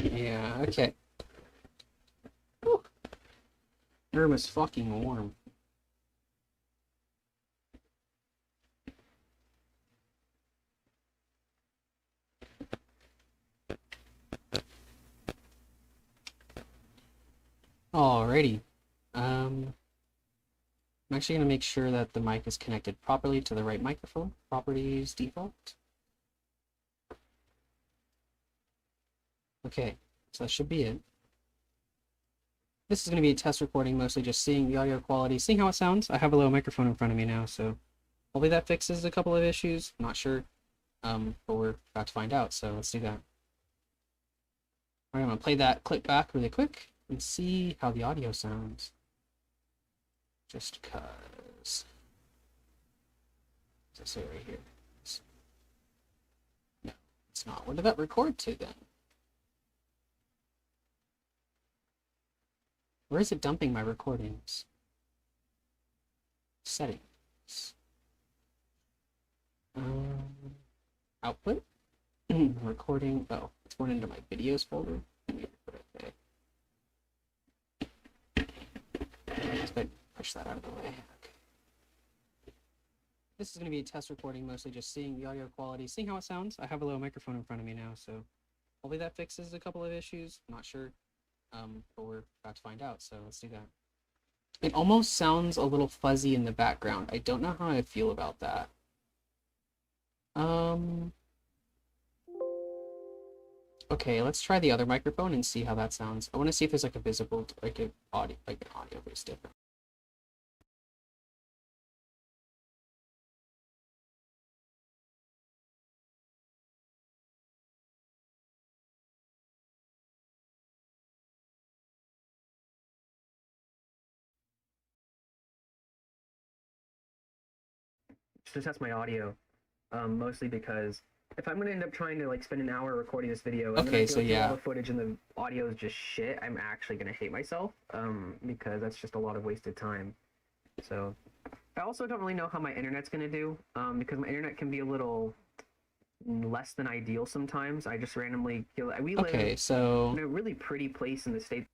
Yeah, okay. Whew. Room is fucking warm. Alrighty. I'm actually going to make sure that the mic is connected properly to the right microphone. Properties default. Okay, so that should be it. This is going to be a test recording, mostly just seeing the audio quality, seeing how it sounds. I have a little microphone in front of me now, so hopefully that fixes a couple of issues. I'm not sure, but we're about to find out, so let's do that. All right, I'm going to play that clip back really quick and see how the audio sounds. Just cause. Does it say right here? No, it's not. Where did that record to then? Where is it dumping my recordings? Settings. Output? Recording. Oh, it's going into my videos folder. Okay. Let's push that out of the way. Okay. This is going to be a test recording, mostly just seeing the audio quality, seeing how it sounds. I have a little microphone in front of me now, so hopefully that fixes a couple of issues. I'm not sure, but we're about to find out, so let's do that. It almost sounds a little fuzzy in the background. I don't know how I feel about that. Okay, let's try the other microphone and see how that sounds. I want to see if there's like a visible, like an audio-based difference. To test my audio, mostly because if I'm gonna end up trying to like spend an hour recording this video and then I go through all the footage and the audio is just shit, I'm actually gonna hate myself, because that's just a lot of wasted time. So I also don't really know how my internet's gonna do, because my internet can be a little less than ideal sometimes. I just randomly we live in a really pretty place in the state.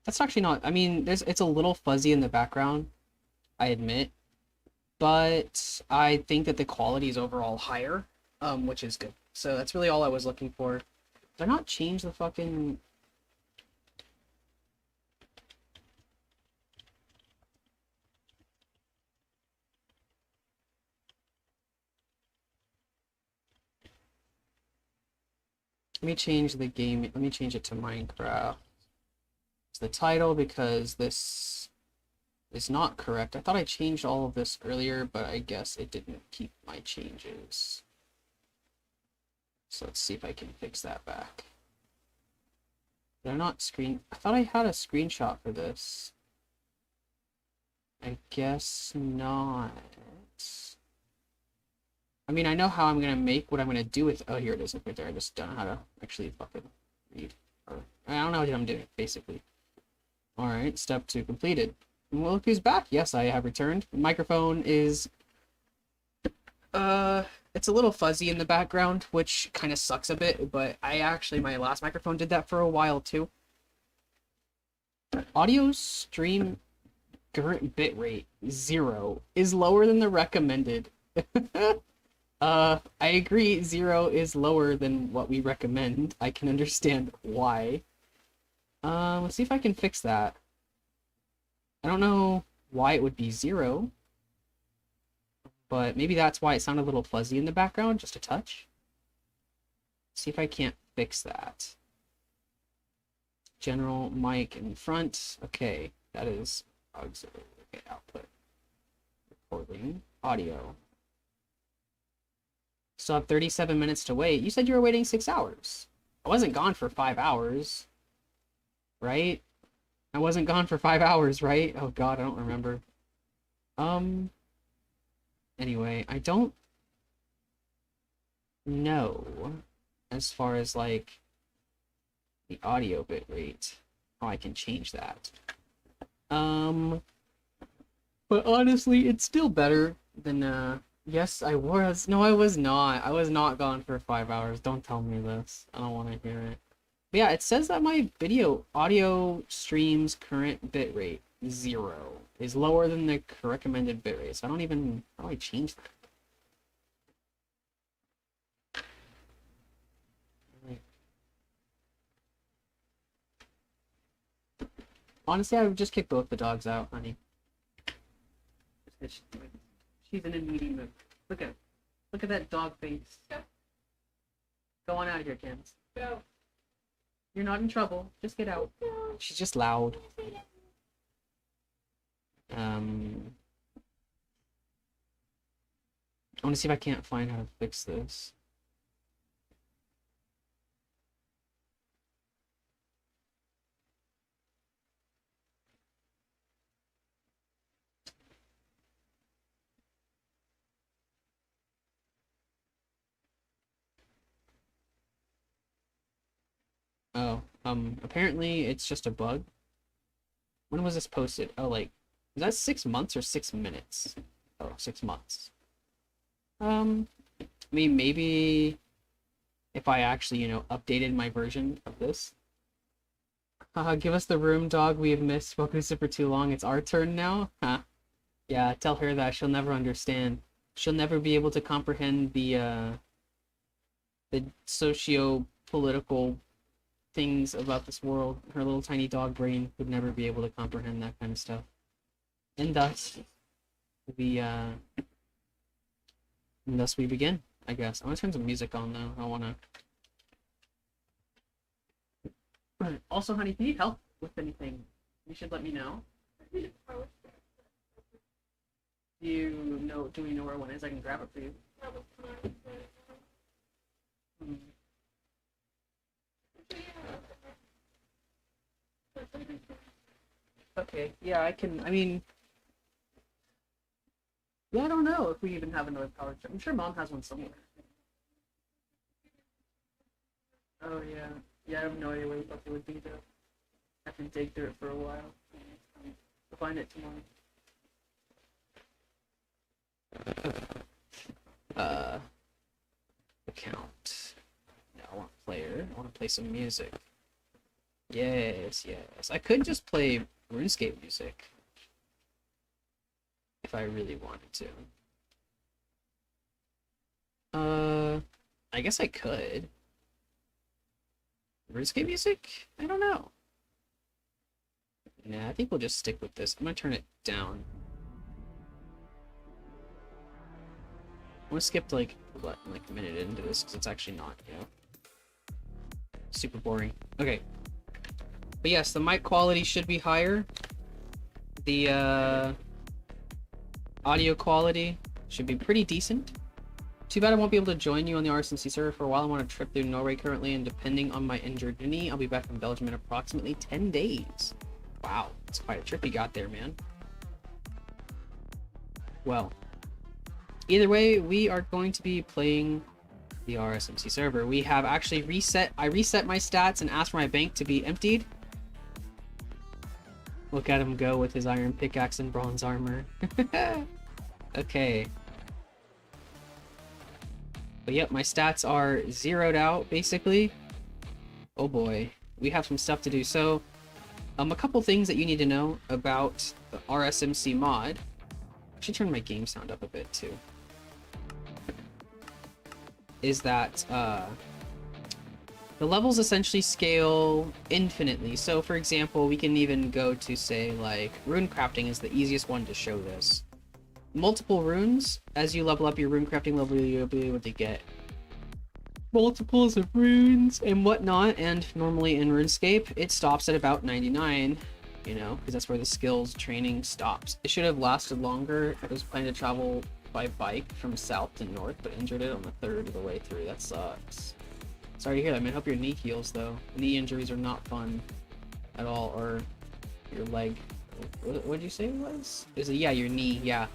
That's actually not, I mean, it's a little fuzzy in the background, I admit, but I think that the quality is overall higher, which is good. So that's really all I was looking for. Did I not change the fucking... Let me change the game. Let me change it to Minecraft. It's the title because this is not correct. I thought I changed all of this earlier, but I guess it didn't keep my changes. So let's see if I can fix that back. Did I not I thought I had a screenshot for this. I guess not. I mean, I know how I'm gonna make what I'm gonna do with. Oh, here it is right there. I just don't know how to actually fucking read. Or I don't know what I'm doing, basically. All right, step 2 completed. Well, look who's back. Yes, I have returned. The microphone is it's a little fuzzy in the background, which kind of sucks a bit, but my last microphone did that for a while too. Audio stream current bitrate 0 is lower than the recommended. I agree, 0 is lower than what we recommend. I can understand why. Let's see if I can fix that. I don't know why it would be 0, but maybe that's why it sounded a little fuzzy in the background, just a touch. Let's see if I can't fix that. General mic in front. Okay, that is auxiliary. Okay, output. Recording audio. Still have 37 minutes to wait. You said you were waiting 6 hours. I wasn't gone for 5 hours, right? I wasn't gone for 5 hours, right? Oh god, I don't remember. Anyway, I don't know as far as like the audio bitrate, how I can change that. But honestly, it's still better than yes, I was. No, I was not. I was not gone for 5 hours. Don't tell me this. I don't want to hear it. But yeah, it says that my video audio stream's current bitrate 0 is lower than the recommended bitrate. So I don't even, how do I change that? Honestly, I would just kick both the dogs out, honey. She's in a needy mood. Look at that dog face. Go on out of here, Kens. Go. You're not in trouble. Just get out. She's just loud. I want to see if I can't find how to fix this. Oh, apparently it's just a bug. When was this posted? Oh, like, is that 6 months or 6 minutes? Oh, 6 months. I mean, maybe if I actually, you know, updated my version of this. Give us the room, dog. We have missed Focus for too long. It's our turn now? Huh. Yeah, tell her that. She'll never understand. She'll never be able to comprehend the socio-political things about this world. Her little tiny dog brain would never be able to comprehend that kind of stuff. And thus we begin, I guess. I want to turn some music on though. I want to. Also, honey, if you need help with anything, you should let me know. Do we know where one is? I can grab it for you. Okay, yeah, I can, I mean, yeah, I don't know if we even have another power chip. I'm sure Mom has one somewhere. Oh, yeah. Yeah, I have no idea where the fuck it would be, though. I have to dig through it for a while. We'll find it tomorrow. Account. No, I want player. I want to play some music. Yes, yes. I could just play RuneScape music. If I really wanted to. I guess I could. RuneScape music? I don't know. Nah, I think we'll just stick with this. I'm gonna turn it down. I'm gonna skip like a minute into this because it's actually not, you know, super boring. Okay. But yes, the mic quality should be higher. The audio quality should be pretty decent. Too bad I won't be able to join you on the RSMC server for a while. I'm on a trip through Norway currently, and depending on my injured knee, I'll be back in Belgium in approximately 10 days. Wow, it's quite a trip you got there, man. Well, either way, we are going to be playing the RSMC server. We have actually I reset my stats and asked for my bank to be emptied. Look at him go with his iron pickaxe and bronze armor. Okay. But yep, my stats are zeroed out, basically. Oh boy, we have some stuff to do. So, a couple things that you need to know about the RSMC mod. I should turn my game sound up a bit, too. Is that, the levels essentially scale infinitely. So, for example, we can even go to, say, like, rune crafting is the easiest one to show this. Multiple runes, as you level up your rune crafting level, you'll be able to get multiples of runes and whatnot, and normally in RuneScape, it stops at about 99, you know, because that's where the skills training stops. It should have lasted longer. I was planning to travel by bike from south to north, but injured it on the third of the way through. That sucks. Sorry to hear that, man. Hope your knee heals, though. Knee injuries are not fun at all, or your leg. What did you say it was? Is it, yeah, your knee, yeah.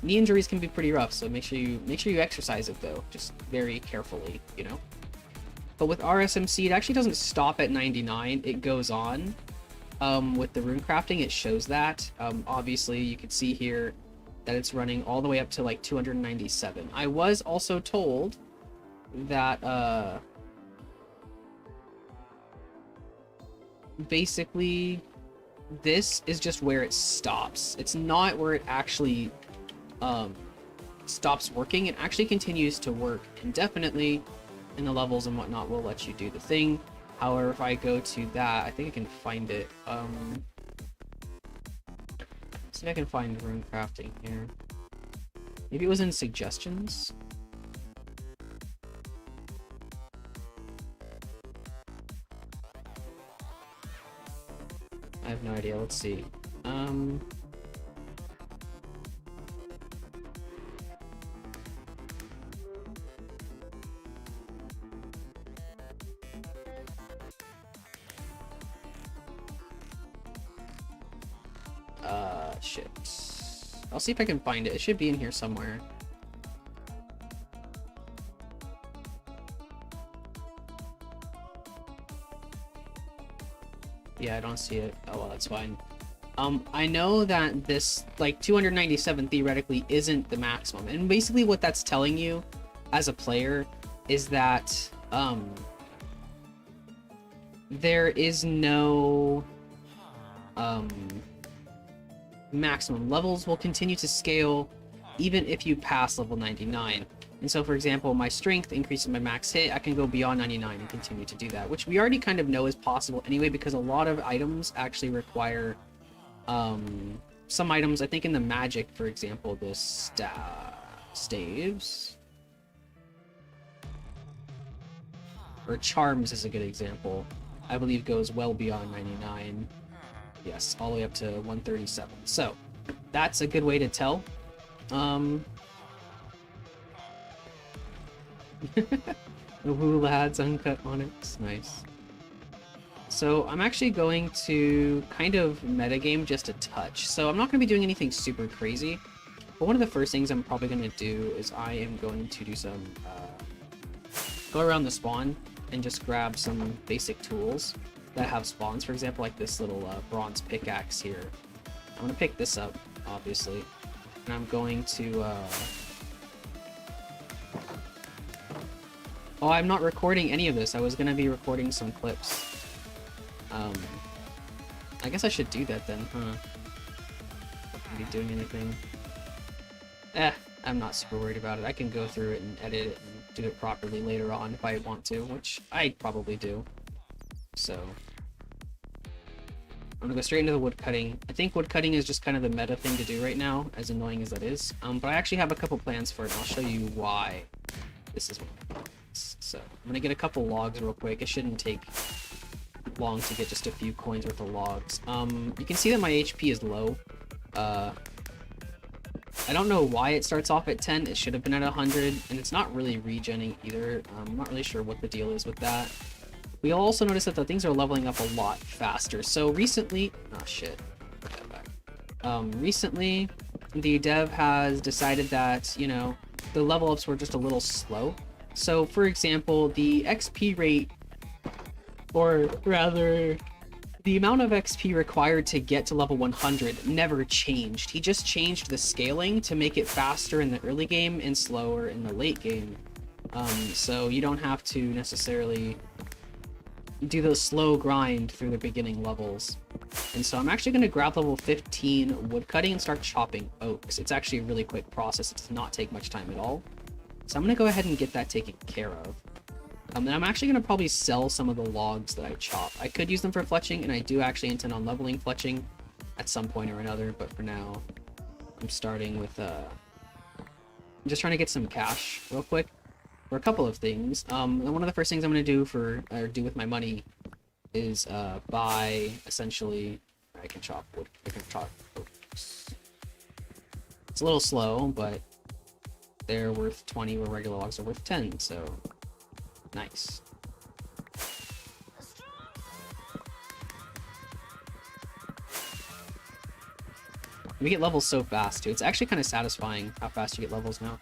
Knee injuries can be pretty rough, so make sure you exercise it though, just very carefully, you know. But with RSMC, it actually doesn't stop at 99; it goes on. With the rune crafting, it shows that. Obviously, you can see here that it's running all the way up to like 297. I was also told that basically this is just where it stops. It's not where it actually stops working. It actually continues to work indefinitely, and the levels and whatnot will let you do the thing. However, if I go to that, I think I can find it. See if I can find rune crafting here. Maybe it was in suggestions. I have no idea. Let's see. Shit. I'll see if I can find it. It should be in here somewhere. Yeah, I don't see it. Oh, well, that's fine. I know that this, like, 297 theoretically isn't the maximum. And basically what that's telling you as a player is that, there is no, maximum. Levels will continue to scale even if you pass level 99. And so, for example, my strength increases my max hit. I can go beyond 99 and continue to do that, which we already kind of know is possible anyway, because a lot of items actually require some items. I think in the magic, for example, the staves or charms is a good example. I believe goes well beyond 99. Yes, all the way up to 137. So that's a good way to tell. The Woo Lads Uncut Onyx. Nice. So I'm actually going to kind of metagame just a touch. So I'm not going to be doing anything super crazy. But one of the first things I'm probably going to do is I am going to do some... go around the spawn and just grab some basic tools that have spawns. For example, like this little bronze pickaxe here. I'm going to pick this up, obviously. And I'm going to... Oh, I'm not recording any of this. I was going to be recording some clips. I guess I should do that then, huh? Not be doing anything. I'm not super worried about it. I can go through it and edit it and do it properly later on if I want to, which I probably do. So I'm gonna go straight into the woodcutting. I think woodcutting is just kind of the meta thing to do right now, as annoying as that is. But I actually have a couple plans for it, and I'll show you why this is one of the plans. So I'm gonna get a couple logs real quick. It shouldn't take long to get just a few coins worth of logs. You can see that my HP is low. I don't know why it starts off at 10. It should have been at 100, and it's not really regenning either. I'm not really sure what the deal is with that. We also notice that the things are leveling up a lot faster. So recently, oh shit, put that back. Recently, the dev has decided that, you know, the level ups were just a little slow. So for example, the XP rate, or rather, the amount of XP required to get to level 100 never changed. He just changed the scaling to make it faster in the early game and slower in the late game. So you don't have to necessarily do the slow grind through the beginning levels. And so I'm actually going to grab level 15 woodcutting and start chopping oaks. It's actually a really quick process. It does not take much time at all. So I'm going to go ahead and get that taken care of. And I'm actually going to probably sell some of the logs that I chop. I could use them for fletching, and I do actually intend on leveling fletching at some point or another, but for now, I'm starting with, I'm just trying to get some cash real quick for a couple of things. And one of the first things I'm going to do with my money is, buy, essentially, I can chop wood, I can chop oaks. It's a little slow, but they're worth 20 where regular logs are worth 10, so... Nice. We get levels so fast, too. It's actually kind of satisfying how fast you get levels now.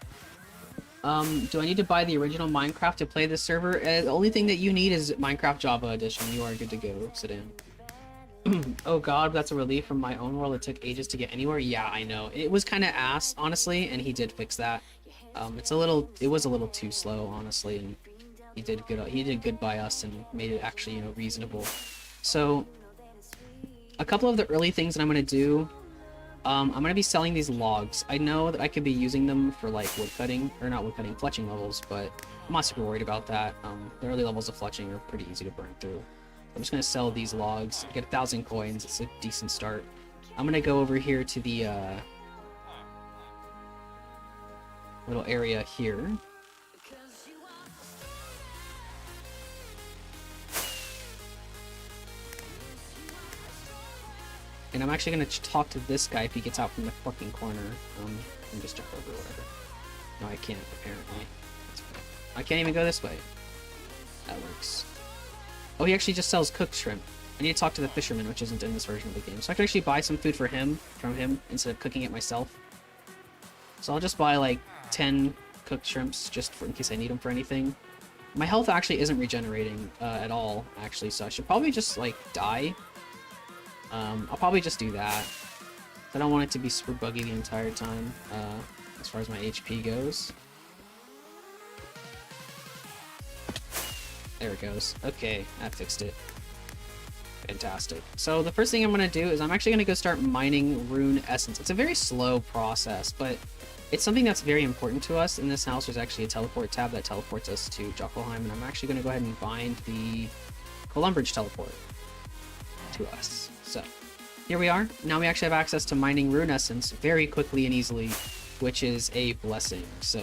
Do I need to buy the original Minecraft to play this server? The only thing that you need is Minecraft Java Edition. You are good to go. Sit in. Oh god, that's a relief from my own world. It took ages to get anywhere. Yeah, I know. It was kind of ass, honestly, and he did fix that. It was a little too slow, honestly, and he did good by us and made it actually, you know, reasonable. So a couple of the early things that I'm going to do, I'm going to be selling these logs. I know that I could be using them for like wood cutting, or not wood cutting, fletching levels, but I'm not super worried about that. The early levels of fletching are pretty easy to burn through. I'm just going to sell these logs, get 1,000 coins. It's a decent start. I'm going to go over here to the little area here. And I'm actually going to talk to this guy if he gets out from the fucking corner. And just jump over, whatever. No, I can't, apparently. I can't even go this way. That works. Oh, he actually just sells cooked shrimp. I need to talk to the fisherman, which isn't in this version of the game. So I can actually buy some food for him, from him, instead of cooking it myself. So I'll just buy like 10 cooked shrimps, just in case I need them for anything. My health actually isn't regenerating at all, actually, so I should probably just, like, die. I'll probably just do that. I don't want it to be super buggy the entire time, as far as my HP goes. There it goes. Okay, that fixed it. Fantastic. So the first thing I'm going to do is I'm actually going to go start mining rune essence. It's a very slow process, but it's something that's very important to us. In this house, there's actually a teleport tab that teleports us to Jokelheim, and I'm actually going to go ahead and bind the Columbridge teleport to us. So here we are. Now we actually have access to mining rune essence very quickly and easily, which is a blessing. So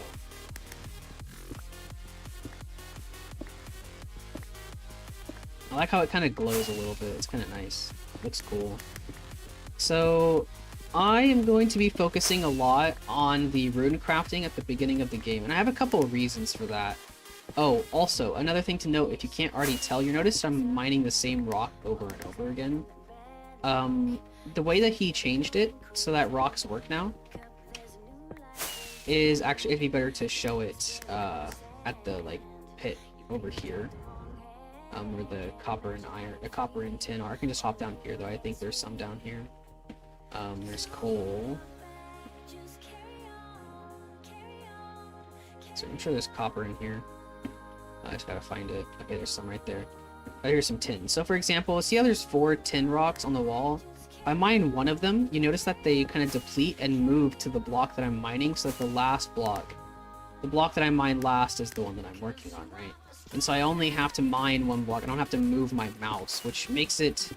I like how it kind of glows a little bit. It's kind of nice. Looks cool. So I am going to be focusing a lot on the rune crafting at the beginning of the game, and I have a couple of reasons for that. Oh, also, another thing to note, if you can't already tell, you notice I'm mining the same rock over and over again. The way that he changed it so that rocks work now is actually, it'd be better to show it at the like pit over here. Where the copper and iron, the copper and tin are. I can just hop down here, though. I think there's some down here. There's coal. So I'm sure there's copper in here. I just gotta find it. Okay, there's some right there. Oh, here's some tin. So for example, see how there's 4 tin rocks on the wall? If I mine one of them, you notice that they kind of deplete and move to the block that I'm mining, so that the last block, the block that I mine last is the one that I'm working on, right? And so I only have to mine one block. I don't have to move my mouse, which makes it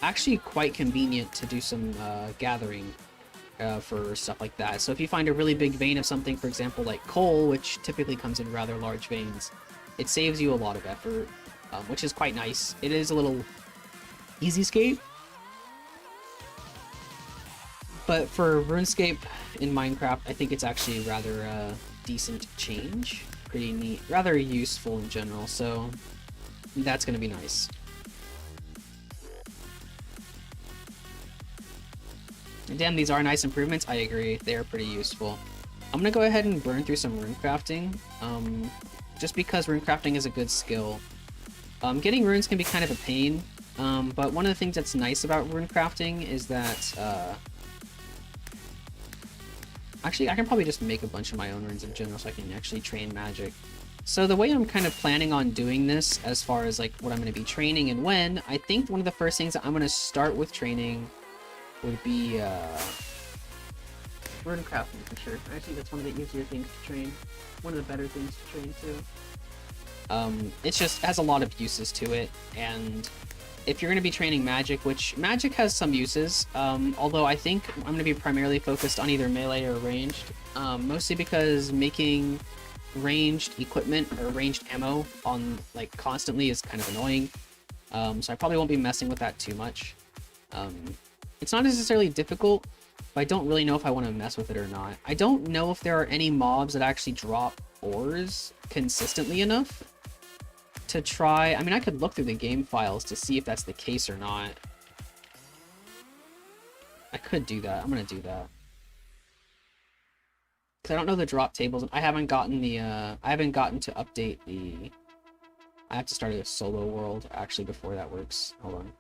actually quite convenient to do some gathering for stuff like that. So if you find a really big vein of something, for example, like coal, which typically comes in rather large veins, it saves you a lot of effort, which is quite nice. It is a little easy-scape, but for RuneScape in Minecraft, I think it's actually rather decent change. Pretty neat, rather useful in general, so that's going to be nice. And damn, these are nice improvements. I agree, they are pretty useful. I'm going to go ahead and burn through some rune crafting, just because rune crafting is a good skill. Getting runes can be kind of a pain, but one of the things that's nice about rune crafting is that actually, I can probably just make a bunch of my own runes in general so I can actually train magic. So the way I'm kind of planning on doing this, as far as like what I'm going to be training and when, I think one of the first things that I'm going to start with training would be rune crafting for sure. I think that's one of the easier things to train. One of the better things to train too. It's just has a lot of uses to it, and if you're going to be training magic, which magic has some uses, although I think I'm going to be primarily focused on either melee or ranged, mostly because making ranged equipment or ranged ammo on like constantly is kind of annoying, so I probably won't be messing with that too much. It's not necessarily difficult, but I don't really know if I want to mess with it or not. I don't know if there are any mobs that actually drop ores consistently enough to try. I mean, I could look through the game files to see if that's the case or not. I could do that. I'm gonna do that. Because I don't know the drop tables. I haven't gotten the, I haven't gotten to update the... I have to start a solo world, actually, before that works. Hold on.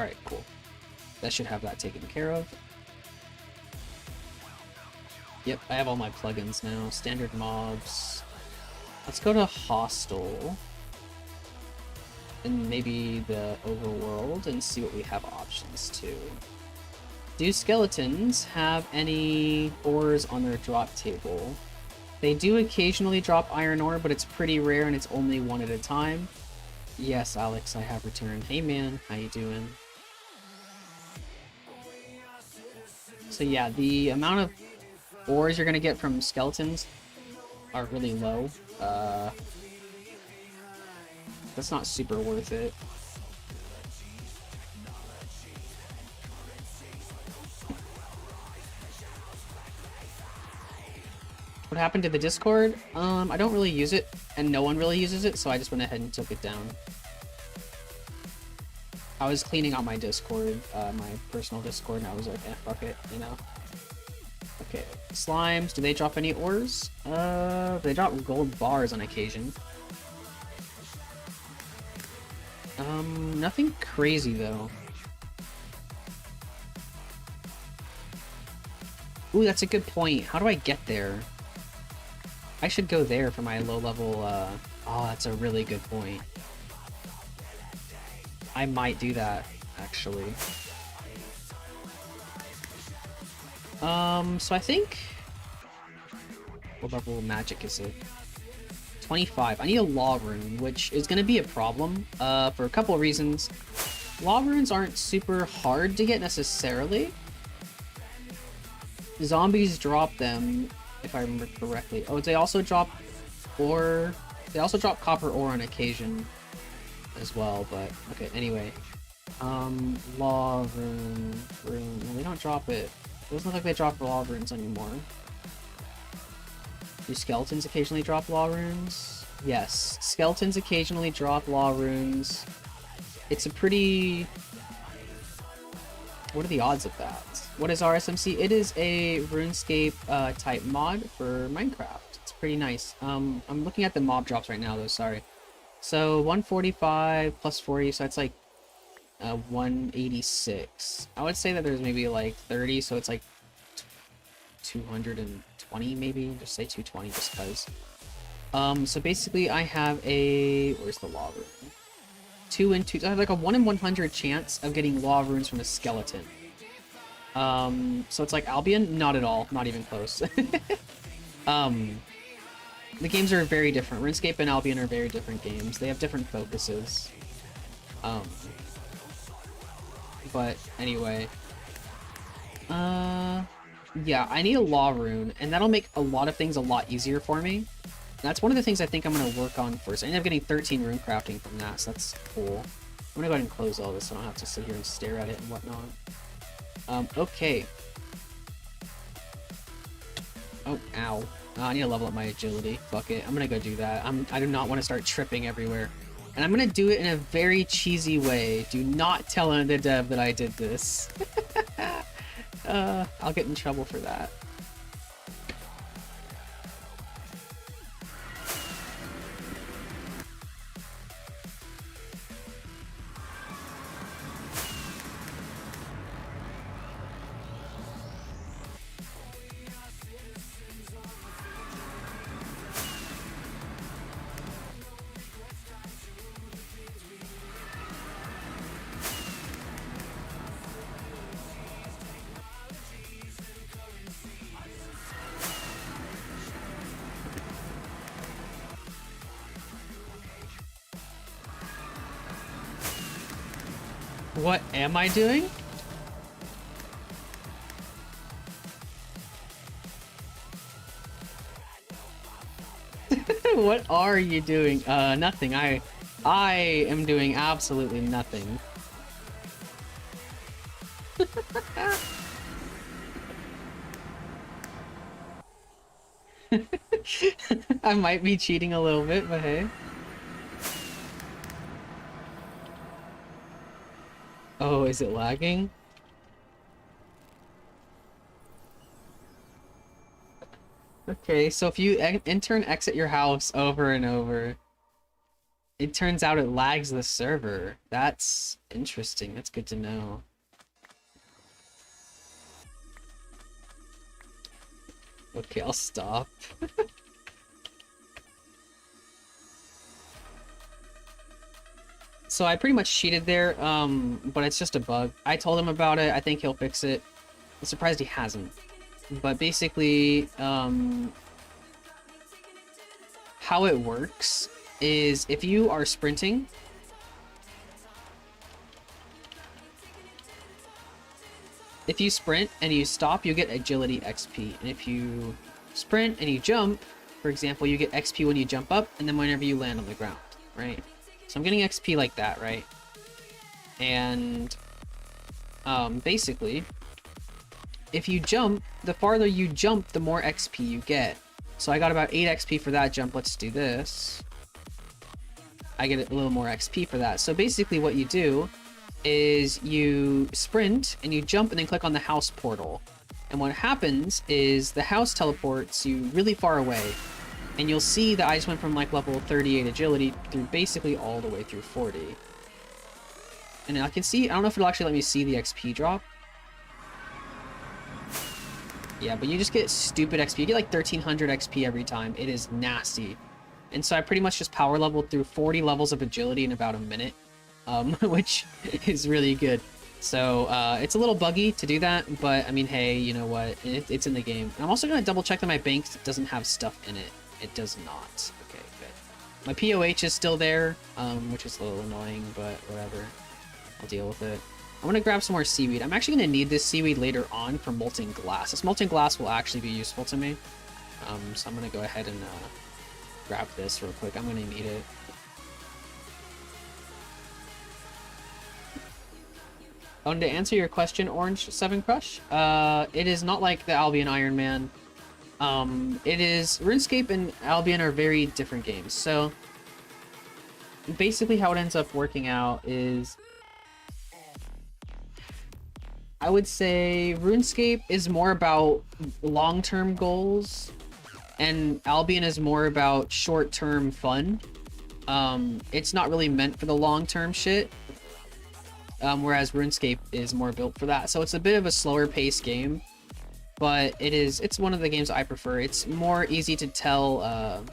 Alright, cool. That should have that taken care of. Yep, I have all my plugins now. Standard mobs. Let's go to Hostile. And maybe the Overworld and see what we have options to. Do skeletons have any ores on their drop table? They do occasionally drop iron ore, but it's pretty rare and it's only one at a time. Yes, Alex, I have returned. Hey man, how you doing? So yeah, the amount of ores you're gonna get from skeletons are really low. That's not super worth it. What happened to the Discord? I don't really use it, and no one really uses it, so I just went ahead and took it down. I was cleaning out my Discord, my personal Discord, and I was like, eh, fuck it, you know? Okay, slimes, do they drop any ores? They drop gold bars on occasion. Nothing crazy, though. Ooh, that's a good point. How do I get there? I should go there for my low-level, Oh, that's a really good point. I might do that, actually. So I think... What level magic is it? 25. I need a law rune, which is gonna be a problem, for a couple of reasons. Law runes aren't super hard to get necessarily. Zombies drop them, if I remember correctly. Oh, they also drop ore. They also drop copper ore on occasion as well, but okay, anyway. Law rune. No, they don't drop it. It doesn't look like they drop law runes anymore. Do skeletons occasionally drop law runes? Yes, skeletons occasionally drop law runes. It's a pretty... What are the odds of that? What is RSMC? It is a RuneScape type mod for Minecraft. It's pretty nice. I'm looking at the mob drops right now though, sorry. So 145 plus 40, so it's like 186. I would say that there's maybe like 30, so it's like 220 maybe. Just say 220 just because. So basically I have a... Where's the law rune? 2 and 2. I have like a 1 in 100 chance of getting law runes from a skeleton. So it's like Albion? Not at all. Not even close. The games are very different. RuneScape and Albion are very different games. They have different focuses. But anyway. Yeah, I need a law rune, and that'll make a lot of things a lot easier for me. That's one of the things I think I'm going to work on first. I ended up getting 13 rune crafting from that, so that's cool. I'm going to go ahead and close all this so I don't have to sit here and stare at it and whatnot. Okay. Oh, ow. I need to level up my agility. Fuck it. I'm going to go do that. I do not want to start tripping everywhere. And I'm going to do it in a very cheesy way. Do not tell the dev that I did this. I'll get in trouble for that. What am I doing? What are you doing? Nothing. I am doing absolutely nothing. I might be cheating a little bit, but hey. Oh, is it lagging? Okay, so if you enter and exit your house over and over, It turns out it lags the server. That's interesting. That's good to know. Okay, I'll stop. So I pretty much cheated there, but it's just a bug. I told him about it. I think he'll fix it. I'm surprised he hasn't. But basically, how it works is if you are sprinting, if you sprint and you stop, you get agility XP. And if you sprint and you jump, for example, you get XP when you jump up and then whenever you land on the ground, right? So I'm getting XP like that, right? And basically, if you jump, the farther you jump, the more XP you get. So I got about 8 XP for that jump. Let's do this. I get a little more XP for that. So basically what you do is you sprint and you jump and then click on the house portal. And what happens is the house teleports you really far away. And you'll see that I just went from like level 38 agility through basically all the way through 40. And I can see, I don't know if it'll actually let me see the XP drop. Yeah, but you just get stupid XP. You get like 1300 XP every time. It is nasty. And so I pretty much just power leveled through 40 levels of agility in about a minute, which is really good. So it's a little buggy to do that, but I mean, hey, you know what? It's in the game. And I'm also going to double check that my bank doesn't have stuff in it. It does not. Okay, good. My POH is still there, which is a little annoying, but whatever. I'll deal with it. I'm going to grab some more seaweed. I'm actually going to need this seaweed later on for molten glass. This molten glass will actually be useful to me. So I'm going to go ahead and grab this real quick. I'm going to need it. Oh, and to answer your question, Orange 7 Crush, it is not like the Albion Iron Man. It is... RuneScape and Albion are very different games. So, basically how it ends up working out is... I would say RuneScape is more about long-term goals, and Albion is more about short-term fun. It's not really meant for the long-term shit, whereas RuneScape is more built for that. So it's a bit of a slower-paced game, but it's one of the games I prefer. It's more easy to tell,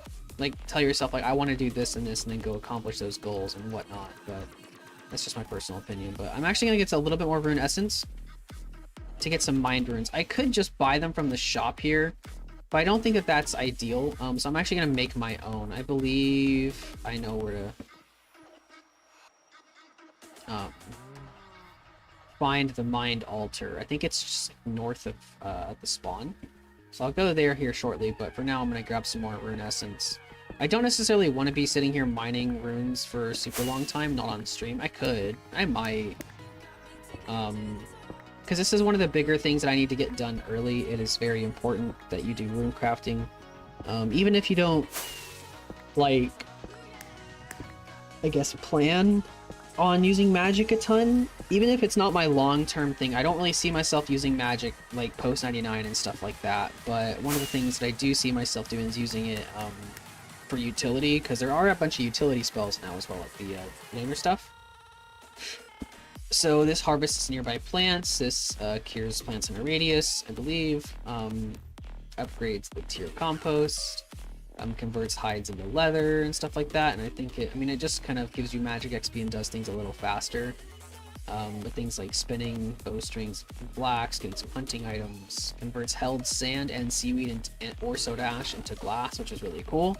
tell yourself, like, I want to do this and this, and then go accomplish those goals and whatnot, but that's just my personal opinion. But I'm actually going to get a little bit more rune essence to get some mined runes. I could just buy them from the shop here, but I don't think that that's ideal. So I'm actually going to make my own. I believe I know where to find the mined altar. I think it's just north of the spawn. So I'll go there here shortly, but for now I'm going to grab some more rune essence. I don't necessarily want to be sitting here mining runes for a super long time, not on stream. I could. I might. Because this is one of the bigger things that I need to get done early. It is very important that you do rune crafting. Even if you don't, like, I guess, plan on using magic a ton, even if it's not my long-term thing, I don't really see myself using magic, like, post 99 and stuff like that. But one of the things that I do see myself doing is using it for utility, because there are a bunch of utility spells now as well, like the laner stuff. So this harvests nearby plants, this cures plants in a radius, I believe, upgrades the tier compost, converts hides into leather and stuff like that, and I think it just kind of gives you magic XP and does things a little faster. With things like spinning, bowstrings, blacks, getting some hunting items, converts held sand and seaweed or soda ash into glass, which is really cool.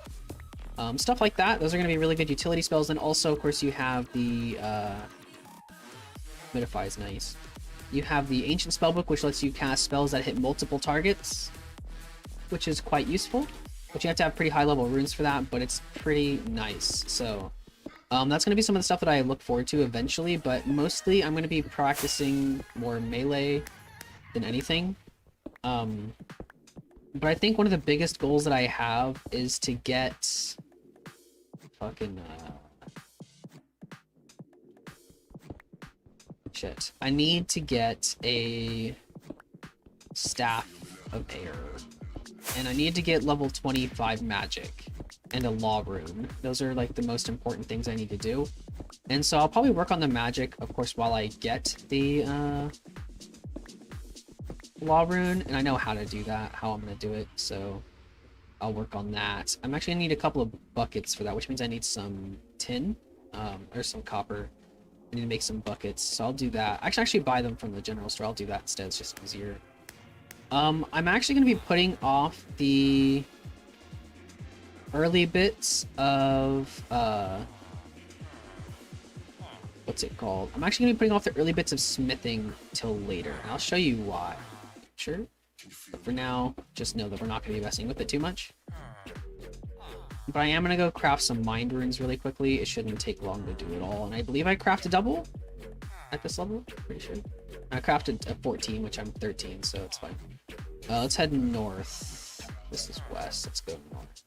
Stuff like that, those are going to be really good utility spells, and also, of course, you have the... Midify is nice. You have the Ancient Spellbook, which lets you cast spells that hit multiple targets, which is quite useful. But you have to have pretty high level runes for that, but it's pretty nice. So that's going to be some of the stuff that I look forward to eventually, but mostly I'm going to be practicing more melee than anything. But I think one of the biggest goals that I have is to get fucking... Shit. I need to get a Staff of Air. And I need to get level 25 magic. and a law rune. Those are like the most important things I need to do. And so I'll probably work on the magic, of course, while I get the law rune, and I know how to do that, how I'm going to do it, so I'll work on that. I'm actually going to need a couple of buckets for that, which means I need some tin, or some copper. I need to make some buckets, so I'll do that. I can actually buy them from the general store. I'll do that instead. It's just easier. I'm actually going to be putting off the early bits of, what's it called? I'm actually going to be putting off the early bits of smithing till later, and I'll show you why. Sure. But for now, just know that we're not going to be messing with it too much. But I am going to go craft some mind runes really quickly. It shouldn't take long to do it all. And I believe I crafted double at this level. Pretty sure. I crafted a 14, which I'm 13, so it's fine. Let's head north. This is west. Let's go north.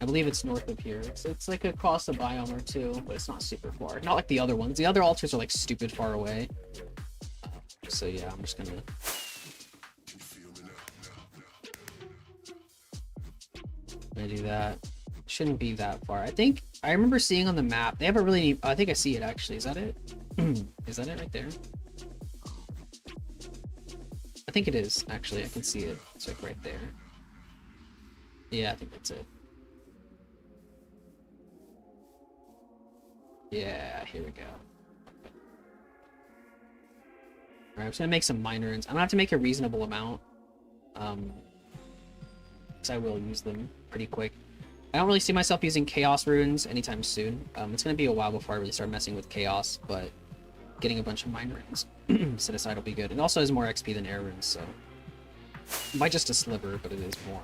I believe it's north of here. It's like across a biome or two, but it's not super far. Not like the other ones. The other altars are like stupid far away. So yeah, I'm just gonna... do that. Shouldn't be that far. I remember seeing on the map, they have a really neat... I think I see it actually. Is that it? Is that it right there? I think it is, actually. I can see it. It's like right there. Yeah, I think that's it. Yeah, here we go. Alright, I'm just gonna make some mine runes. I'm gonna have to make a reasonable amount. Because I will use them pretty quick. I don't really see myself using chaos runes anytime soon. It's gonna be a while before I really start messing with chaos, but getting a bunch of mine runes set aside will be good. It also has more XP than air runes, so by just a sliver, but it is more.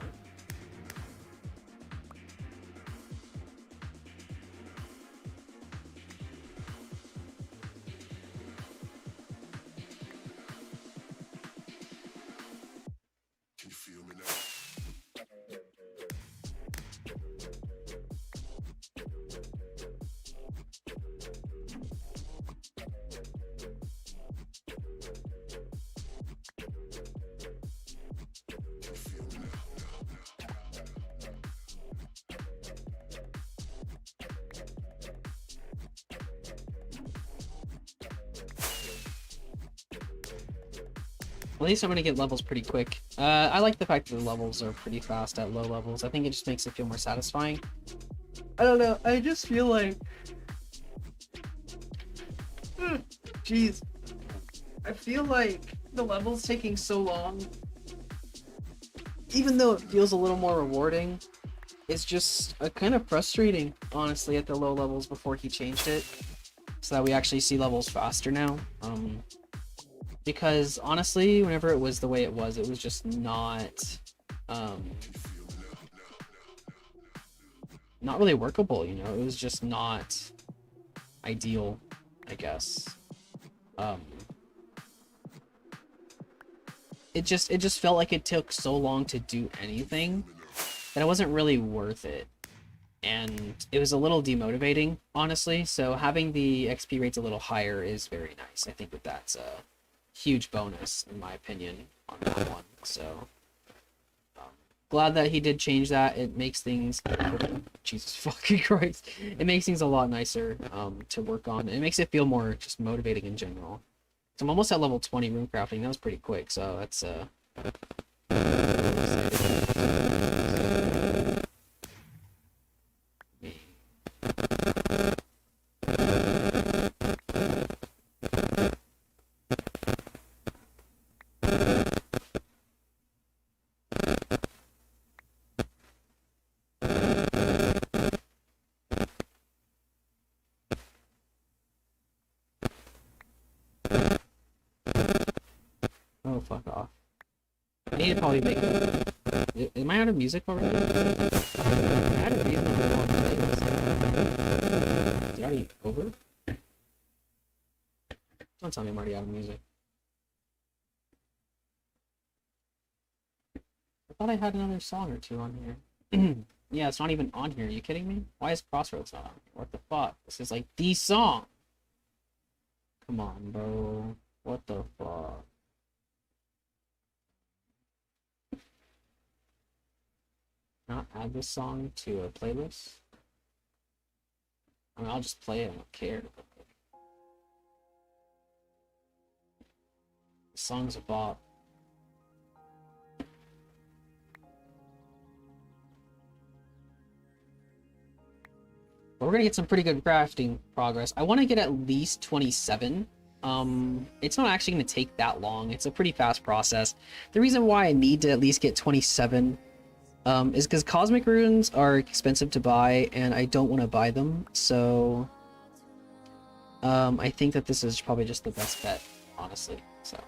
At least I'm gonna get levels pretty quick. I like the fact that the levels are pretty fast at low levels. I think it just makes it feel more satisfying. I don't know, I just feel like... Jeez. I feel like the level's taking so long. Even though it feels a little more rewarding, it's just kind of frustrating, honestly, at the low levels before he changed it. So that we actually see levels faster now. Because honestly, whenever it was the way it was just not really workable, you know. It was just not ideal, I guess. It just felt like it took so long to do anything that it wasn't really worth it. And it was a little demotivating, honestly. So having the XP rates a little higher is very nice. I think that that's a huge bonus, in my opinion, on that one. So glad that he did change that. It makes things... Jesus fucking Christ. It makes things a lot nicer to work on. It makes it feel more just motivating in general. So I'm almost at level 20 rune crafting. That was pretty quick, so that's oh, fuck off. I need to probably make... Am I out of music already? I had a reasonable long playlist. Is it already over? Don't tell me I'm already out of music. I thought I had another song or two on here. Yeah, it's not even on here. Are you kidding me? Why is Crossroads not on here? What the fuck? This is like the song. Come on, bro. What the fuck? . Not add this song to a playlist? I mean, I'll just play it, I don't care. The song's a bop. But we're gonna get some pretty good crafting progress. I want to get at least 27. It's not actually going to take that long. It's a pretty fast process. The reason why I need to at least get 27 is because cosmic runes are expensive to buy, and I don't want to buy them. So I think that this is probably just the best bet, honestly. So.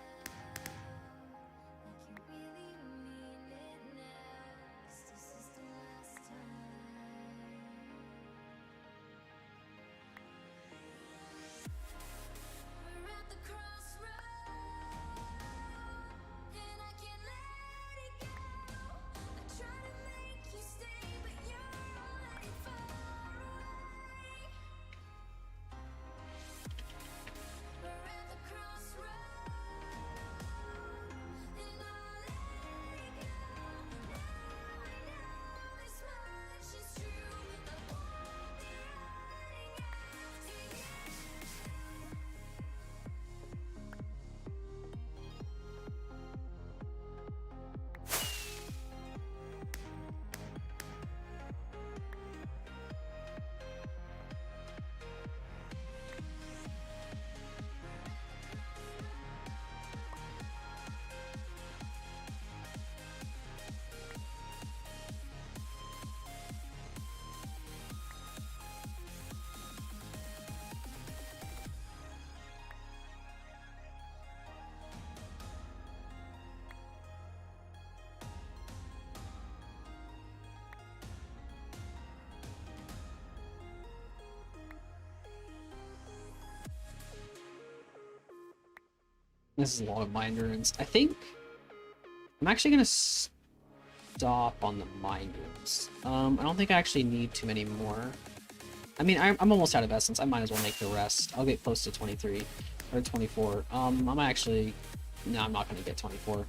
This is a lot of mind runes. I think I'm actually gonna stop on the mind runes. I don't think I actually need too many more. I mean, I'm almost out of essence. I might as well make the rest. I'll get close to 23 or 24. I'm actually, no, I'm not gonna get 24.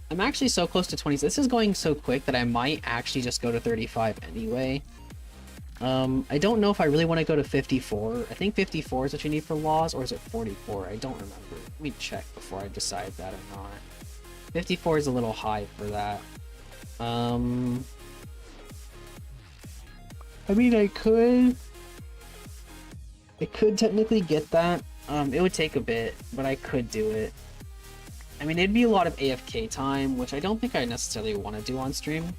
I'm actually so close to 20. This is going so quick that I might actually just go to 35 anyway. I don't know if I really want to go to 54. I think 54 is what you need for laws, or is it 44? I don't remember. Let me check before I decide that or not. 54 is a little high for that. I mean, I could technically get that. It would take a bit, but I could do it. I mean, it'd be a lot of AFK time, which I don't think I necessarily want to do on stream.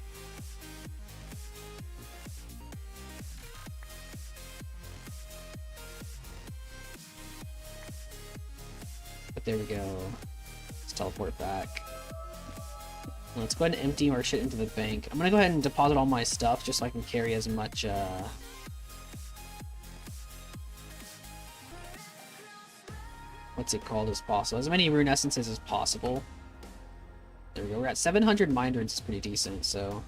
But there we go. Let's teleport back. Let's go ahead and empty our shit into the bank. I'm gonna go ahead and deposit all my stuff just so I can carry as much, what's it called as possible? As many rune essences as possible. There we go. We're at 700 mind runes. Is pretty decent, so.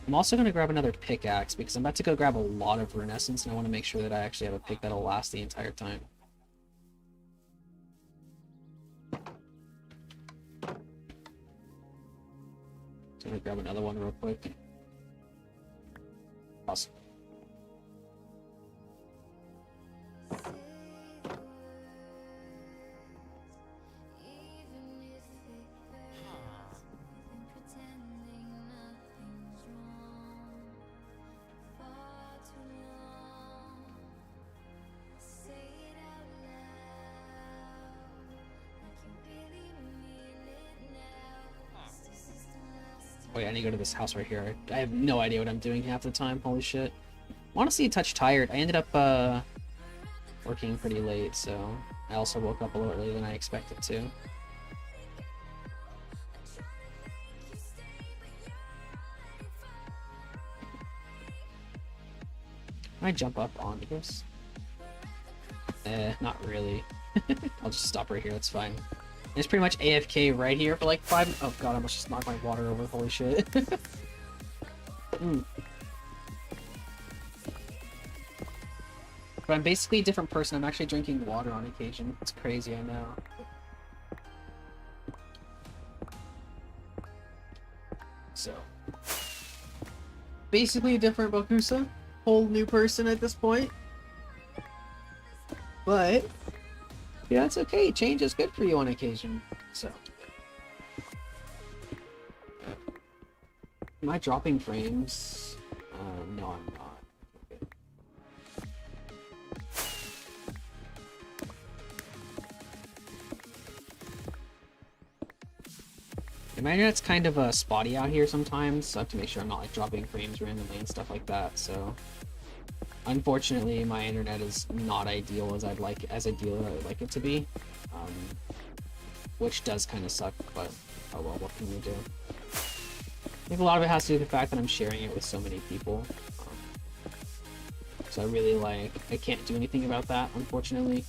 I'm also going to grab another pickaxe because I'm about to go grab a lot of rune essence and I want to make sure that I actually have a pick that'll last the entire time. So I'm going to grab another one real quick. Awesome. Wait, I need to go to this house right here. I have no idea what I'm doing half the time. Holy shit. I'm honestly a touch tired. I ended up working pretty late, so I also woke up a little earlier than I expected to. Can I jump up onto this? Not really. I'll just stop right here, that's fine. It's pretty much AFK right here for like 5. Oh god, I almost just knocked my water over. Holy shit. But I'm basically a different person. I'm actually drinking water on occasion. It's crazy, I know. So basically a different Bakusa, whole new person at this point. But yeah, that's okay. Change is good for you on occasion. So am I dropping frames? No, I'm not. Okay. And my internet's kind of spotty out here sometimes, so I have to make sure I'm not like dropping frames randomly and stuff like that. So unfortunately, my internet is not ideal as I'd like it to be, which does kind of suck. But oh well, what can we do? I think a lot of it has to do with the fact that I'm sharing it with so many people. So I really I can't do anything about that, unfortunately.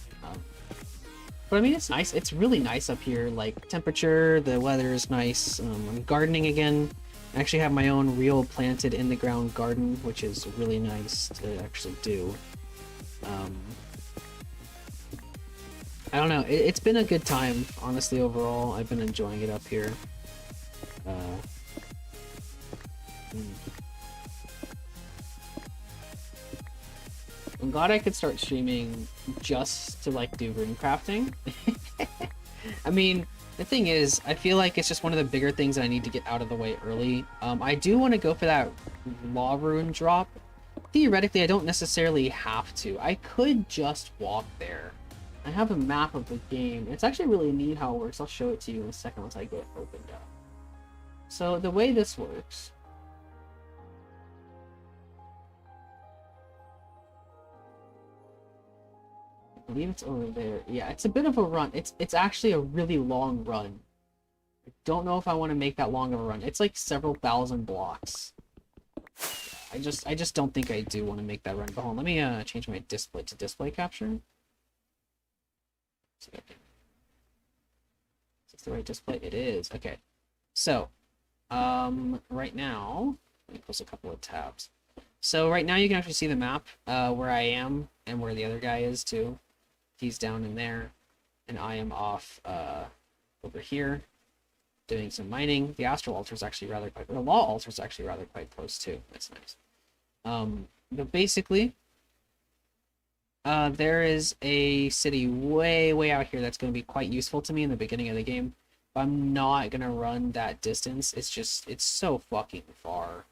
But I mean, it's nice. It's really nice up here. Like, temperature, the weather is nice. I'm gardening again. I actually have my own real planted in the ground garden, which is really nice to actually do. I don't know. It's been a good time, honestly, overall. I've been enjoying it up here. I'm glad I could start streaming just to like do rune crafting. I mean, the thing is, I feel like it's just one of the bigger things that I need to get out of the way early. I do want to go for that law rune drop. Theoretically, I don't necessarily have to. I could just walk there. I have a map of the game. It's actually really neat how it works. I'll show it to you in a second once I get it opened up. So the way this works, I believe it's over there. Yeah, it's a bit of a run. It's actually a really long run. I don't know if I want to make that long of a run. It's like several thousand blocks. I just don't think I do want to make that run. But hold on, let me change my display to display capture. Is this the right display? It is. Okay. So, right now, let me close a couple of tabs. So right now you can actually see the map where I am and where the other guy is too. He's down in there, and I am off over here doing some mining. The astral altar is actually rather quite, the law altar is actually rather quite close too. That's nice. But basically, there is a city way out here that's going to be quite useful to me in the beginning of the game. But I'm not going to run that distance. It's so fucking far.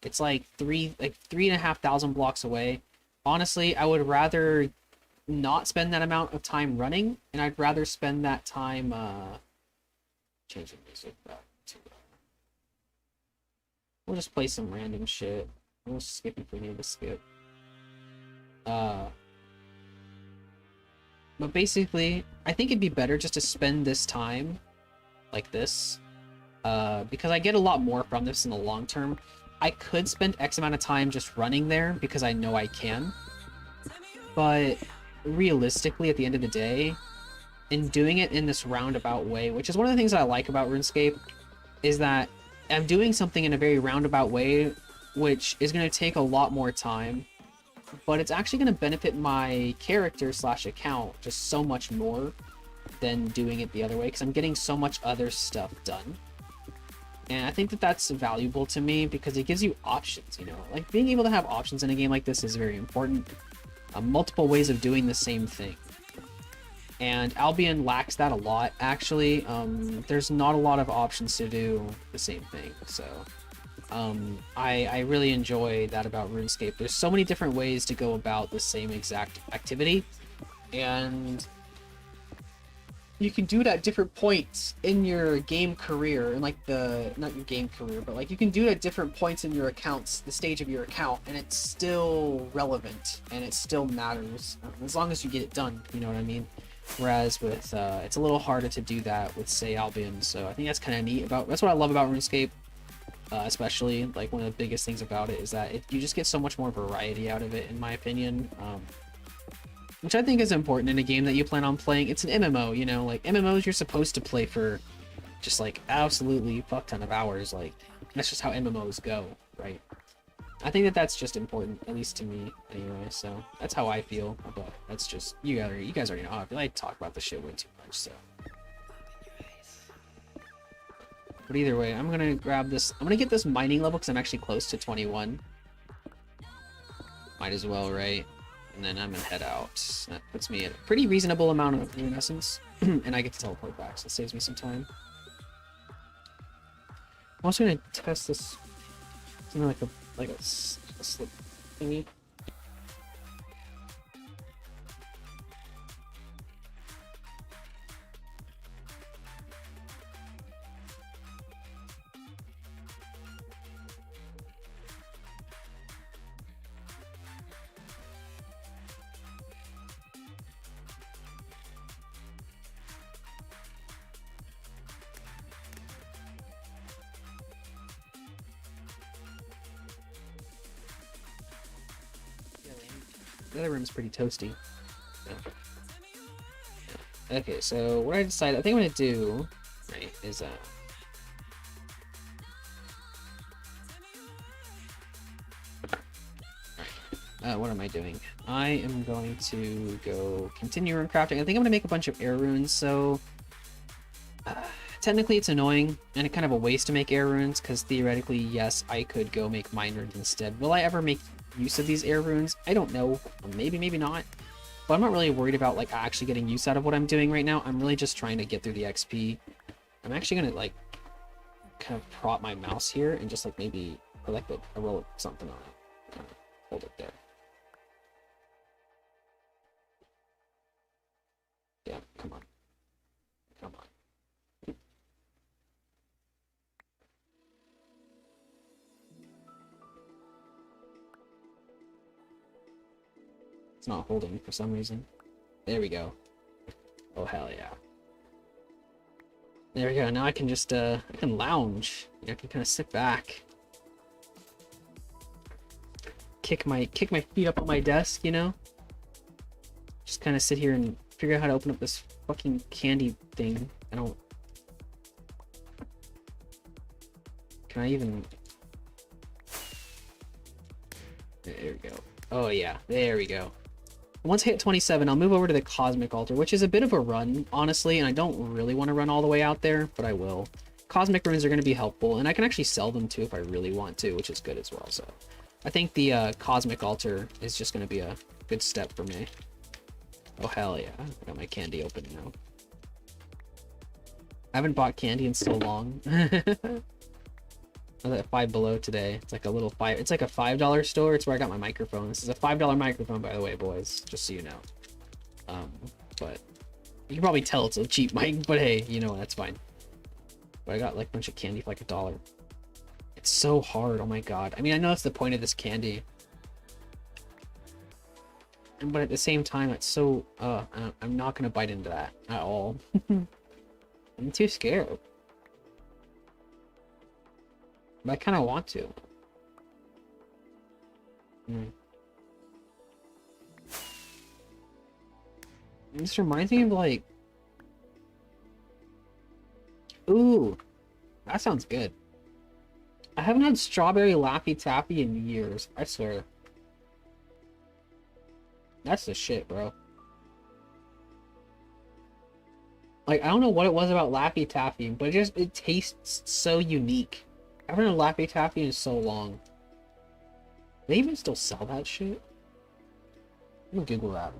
It's like 3,500 blocks away. Honestly, I would rather not spend that amount of time running, and I'd rather spend that time changing music back to we'll just play some random shit. We'll skip if we need to skip. But basically, I think it'd be better just to spend this time like this, because I get a lot more from this in the long term. I could spend X amount of time just running there because I know I can, but realistically, at the end of the day, in doing it in this roundabout way, which is one of the things that I like about RuneScape, is that I'm doing something in a very roundabout way, which is going to take a lot more time, but it's actually going to benefit my character / account just so much more than doing it the other way, because I'm getting so much other stuff done. And I think that that's valuable to me because it gives you options, you know? Like, being able to have options in a game like this is very important. Multiple ways of doing the same thing. And Albion lacks that a lot, actually. There's not a lot of options to do the same thing, so... I really enjoy that about RuneScape. There's so many different ways to go about the same exact activity, and you can do it at different points in your game career, and like not your game career, but like you can do it at different points in your accounts, the stage of your account, and it's still relevant and it still matters as long as you get it done, you know what I mean? Whereas with it's a little harder to do that with, say, Albion. So I think that's kind of neat that's what I love about RuneScape. Especially, like, one of the biggest things about it is that you just get so much more variety out of it, in my opinion, which I think is important in a game that you plan on playing. It's an MMO, you know, like, MMOs you're supposed to play for just, like, absolutely fuck ton of hours. Like, that's just how MMOs go, right? I think that that's just important, at least to me, anyway, so that's how I feel, but that's just, you guys already know how I feel. I talk about this shit way too much, so... But either way, I'm gonna grab this. I'm gonna get this mining level because I'm actually close to 21. Might as well, right? And then I'm gonna head out. That puts me at a pretty reasonable amount of rune essence. And I get to teleport back, so it saves me some time. I'm also gonna test this. Something like a slip thingy. The other room's pretty toasty. Yeah. Okay, so what I decided, I think I'm gonna do, right, is what am I doing? I am going to go continue rune crafting. I think I'm gonna make a bunch of air runes. So technically it's annoying and kind of a waste to make air runes because theoretically, yes, I could go make mine runes instead. Will I ever make use of these air runes? I don't know. Maybe, maybe not. But I'm not really worried about like actually getting use out of what I'm doing right now. I'm really just trying to get through the XP. I'm actually gonna like kind of prop my mouse here and just like maybe put like a roll of something on it. Kind of hold it there. Yeah, come on. Come on. It's not holding for some reason. There we go. Oh, hell yeah. There we go. Now I can just, I can lounge. I can kind of sit back. Kick my feet up on my desk, you know? Just kind of sit here and figure out how to open up this fucking candy thing. I don't... Can I even... There we go. Oh yeah, there we go. Once I hit 27, I'll move over to the Cosmic Altar, which is a bit of a run, honestly, and I don't really want to run all the way out there, but I will. Cosmic runes are going to be helpful, and I can actually sell them too if I really want to, which is good as well. So I think the Cosmic Altar is just going to be a good step for me. Oh, hell yeah. I got my candy open now. I haven't bought candy in so long. I was at Five Below today. It's like a little it's like a $5 store. It's where I got my microphone. This is a $5 microphone, by the way, boys, just so you know. But you can probably tell it's a cheap mic, but hey, you know what, that's fine. But I got like a bunch of candy for like $1. It's so hard, oh my god. I mean, I know that's the point of this candy. But at the same time, it's so, I'm not gonna bite into that at all. I'm too scared. But I kind of want to. This reminds me of like... Ooh, that sounds good. I haven't had strawberry Laffy Taffy in years, I swear. That's the shit, bro. Like, I don't know what it was about Laffy Taffy, but it tastes so unique. I haven't had Laffy Taffy in so long. They even still sell that shit? I'm gonna Google that.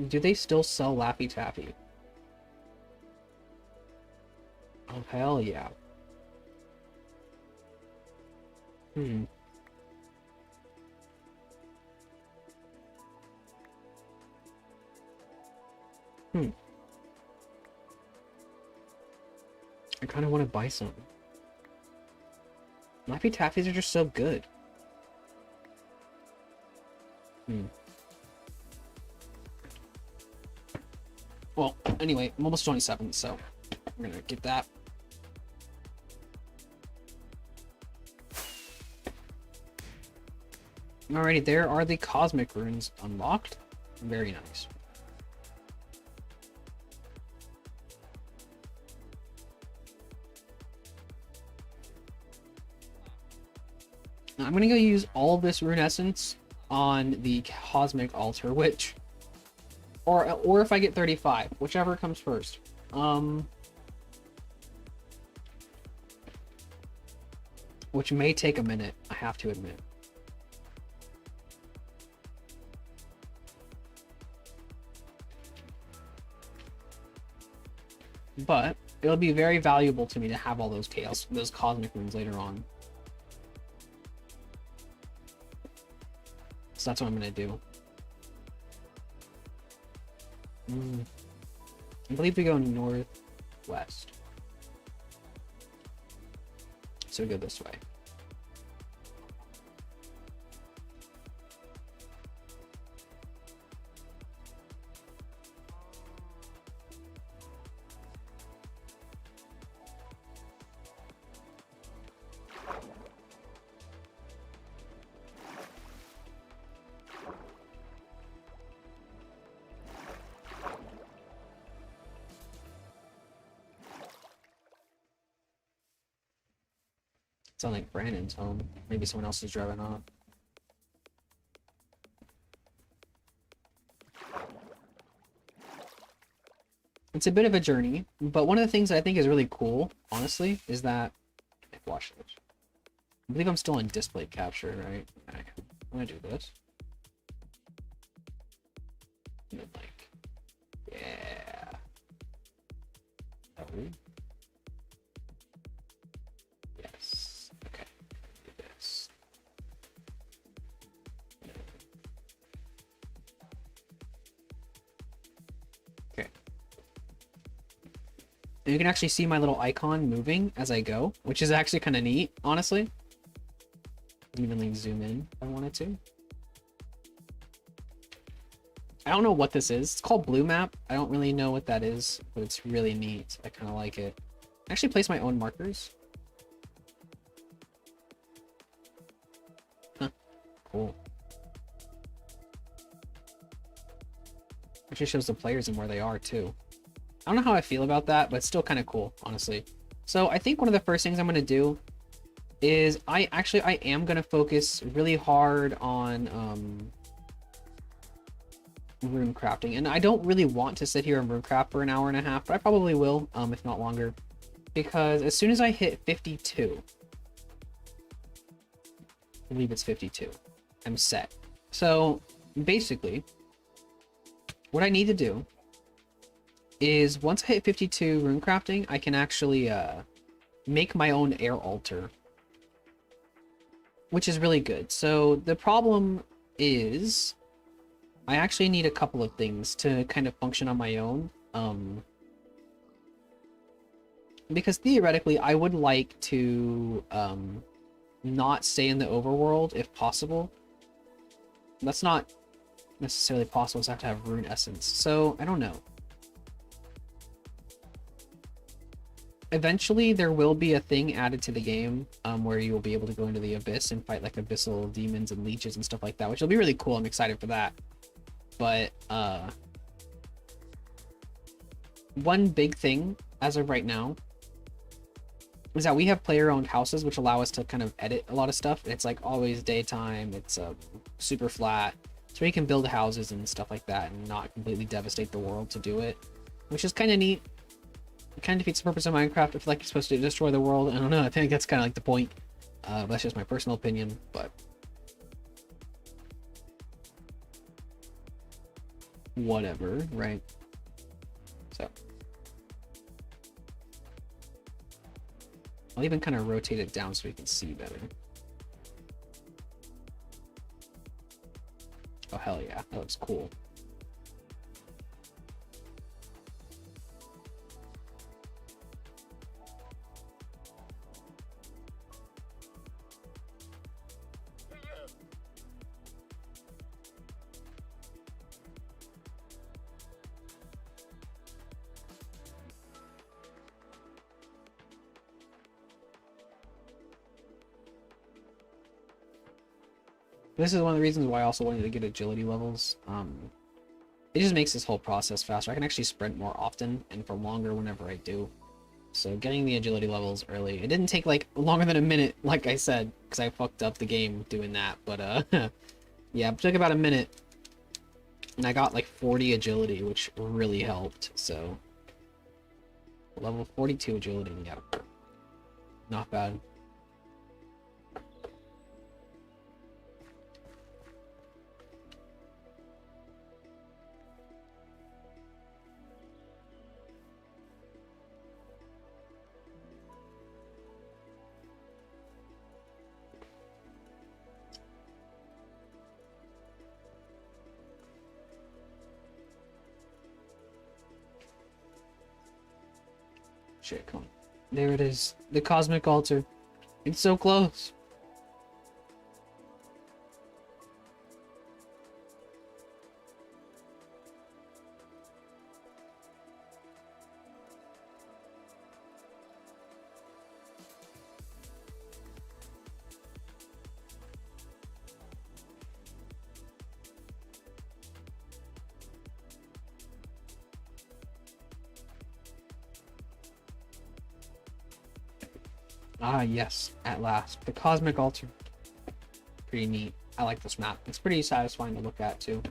Do they still sell Laffy Taffy? Oh, hell yeah. I kind of want to buy some. Laffy Taffies are just so good. Well, anyway, I'm almost 27, so I'm gonna get that. Alrighty, there are the Cosmic Runes unlocked. Very nice. I'm gonna go use all of this rune essence on the Cosmic Altar, which, or if I get 35, whichever comes first. Which may take a minute, I have to admit. But it'll be very valuable to me to have all those those cosmic runes later on. So that's what I'm gonna do. I believe we go northwest. So we go this way. Sound like Brandon's home. Maybe someone else is driving off. It's a bit of a journey, but one of the things that I think is really cool, honestly, is that watch this. I believe I'm still in display capture, right? Okay. I'm gonna do this. And then, like, yeah. Oh. Yes. Okay. Do this. Okay. And you can actually see my little icon moving as I go, which is actually kind of neat, honestly. Even like zoom in if I wanted to. I don't know what this is. It's called Blue Map. I don't really know what that is, but it's really neat. I kind of like it. I actually place my own markers. Huh. Cool. Actually shows the players and where they are too. I don't know how I feel about that, but it's still kind of cool, honestly. So I think one of the first things I'm going to do is I am going to focus really hard on rune crafting. And I don't really want to sit here and rune craft for an hour and a half, but I probably will, if not longer. Because as soon as I hit 52, I believe it's 52, I'm set. So basically, what I need to do is once I hit 52 rune crafting, I can actually make my own air altar, which is really good. So the problem is I actually need a couple of things to kind of function on my own. Because theoretically, I would like to not stay in the overworld if possible. That's not necessarily possible, so I have to have rune essence. So I don't know. Eventually, there will be a thing added to the game where you will be able to go into the abyss and fight like abyssal demons and leeches and stuff like that, which will be really cool. I'm excited for that. But one big thing as of right now is that we have player-owned houses, which allow us to kind of edit a lot of stuff. It's like always daytime. It's super flat, so we can build houses and stuff like that and not completely devastate the world to do it, which is kind of neat. It kind of defeats the purpose of Minecraft if like you're supposed to destroy the world. I don't know. I think that's kind of like the point. That's just my personal opinion, but whatever, right? So I'll even kind of rotate it down so we can see better. Oh hell yeah, that looks cool. This is one of the reasons why I also wanted to get agility levels. It just makes this whole process faster. I can actually sprint more often and for longer whenever I do. So getting the agility levels early. It didn't take like longer than a minute, like I said, because I fucked up the game doing that. But yeah, it took about a minute. And I got like 40 agility, which really helped. So Level 42 agility, yep. Not bad. Shit, come on. There it is. The cosmic altar. It's so close. Ah, yes, at last. The cosmic altar. Pretty neat. I like this map. It's pretty satisfying to look at, too.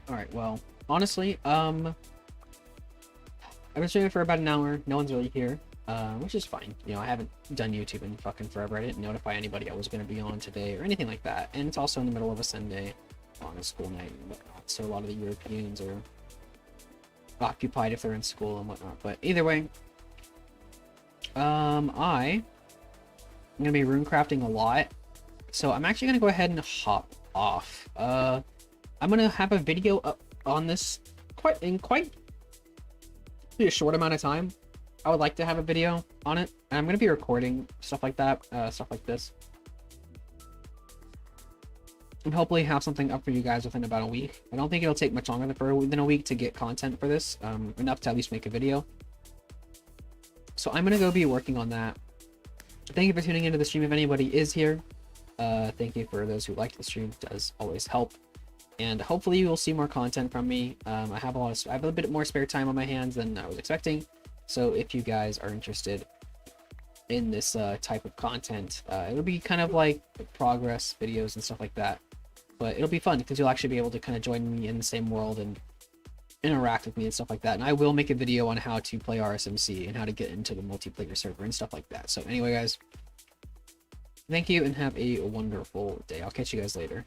Alright, well, honestly, I've been streaming for about an hour. No one's really here, which is fine. You know, I haven't done YouTube in fucking forever. I didn't notify anybody I was going to be on today or anything like that. And it's also in the middle of a Sunday on a school night and whatnot. So a lot of the Europeans are occupied if they're in school and whatnot. But either way, I'm going to be rune crafting a lot. So I'm actually going to go ahead and hop off. I'm gonna have a video up on this quite a short amount of time. I would like to have a video on it, and I'm gonna be recording stuff like that, stuff like this, and hopefully have something up for you guys within about a week. I don't think it'll take much longer than a week to get content for this, enough to at least make a video. So I'm gonna go be working on that. Thank you for tuning into the stream. If anybody is here, thank you for those who like the stream. It does always help. And hopefully you will see more content from me. I have a bit more spare time on my hands than I was expecting. So if you guys are interested in this type of content, it'll be kind of like progress videos and stuff like that. But it'll be fun because you'll actually be able to kind of join me in the same world and interact with me and stuff like that. And I will make a video on how to play RSMC and how to get into the multiplayer server and stuff like that. So anyway, guys, thank you and have a wonderful day. I'll catch you guys later.